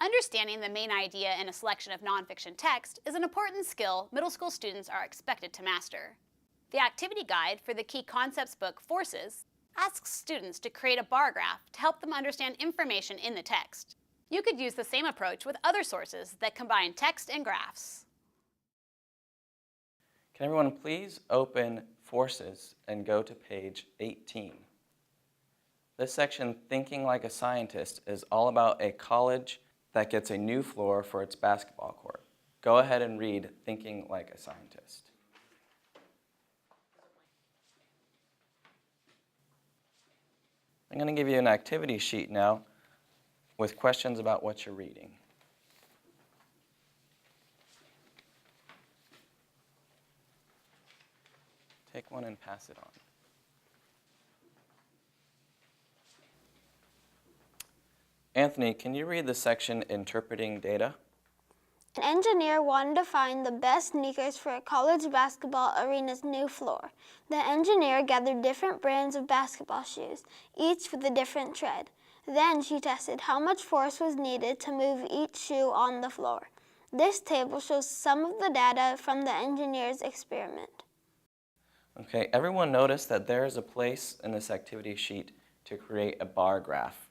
Understanding the main idea in a selection of nonfiction text is an important skill middle school students are expected to master. The activity guide for the Key Concepts book, Forces, asks students to create a bar graph to help them understand information in the text. You could use the same approach with other sources that combine text and graphs. Can everyone please open Forces and go to page 18. This section, Thinking Like a Scientist, is all about a college that gets a new floor for its basketball court. Go ahead and read Thinking Like a Scientist. I'm going to give you an activity sheet now with questions about what you're reading. Take one and pass it on. Anthony, can you read the section Interpreting Data? An engineer wanted to find the best sneakers for a college basketball arena's new floor. The engineer gathered different brands of basketball shoes, each with a different tread. Then she tested how much force was needed to move each shoe on the floor. This table shows some of the data from the engineer's experiment. Okay, everyone notice that there is a place in this activity sheet to create a bar graph.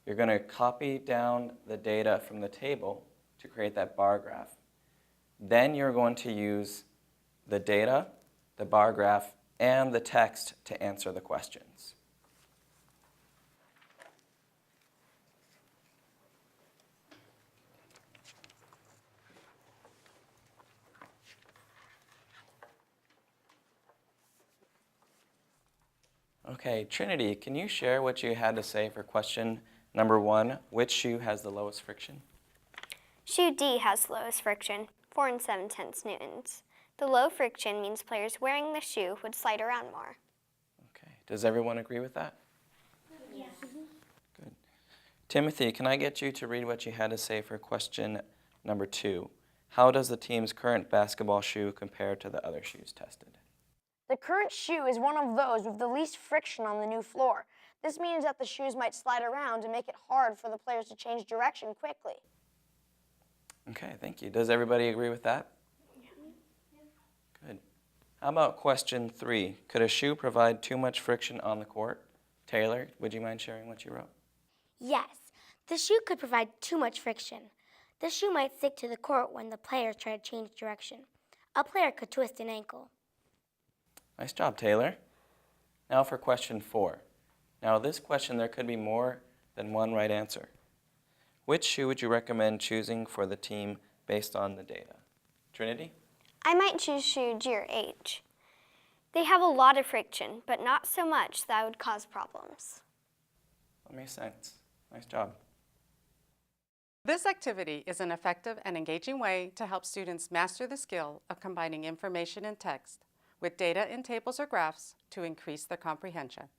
You're going to copy down the data from the table to create that bar graph. Then you're going to use the data, the bar graph, and the text to answer the questions. Okay, Trinity, can you share what you had to say for question number 1? Which shoe has the lowest friction? Shoe D has the lowest friction, 4 7/10 newtons. The low friction means players wearing the shoe would slide around more. Okay, does everyone agree with that? Yes. Good. Timothy, can I get you to read what you had to say for question number 2? How does the team's current basketball shoe compare to the other shoes tested? The current shoe is one of those with the least friction on the new floor. This means that the shoes might slide around and make it hard for the players to change direction quickly. Okay, thank you. Does everybody agree with that? Yeah. Good. How about question 3? Could a shoe provide too much friction on the court? Taylor, would you mind sharing what you wrote? Yes, the shoe could provide too much friction. The shoe might stick to the court when the players try to change direction. A player could twist an ankle. Nice job, Taylor. Now for question 4. Now this question, there could be more than one right answer. Which shoe would you recommend choosing for the team based on the data? Trinity? I might choose shoe G or H. They have a lot of friction, but not so much that would cause problems. That makes sense. Nice job. This activity is an effective and engaging way to help students master the skill of combining information and text with data in tables or graphs to increase their comprehension.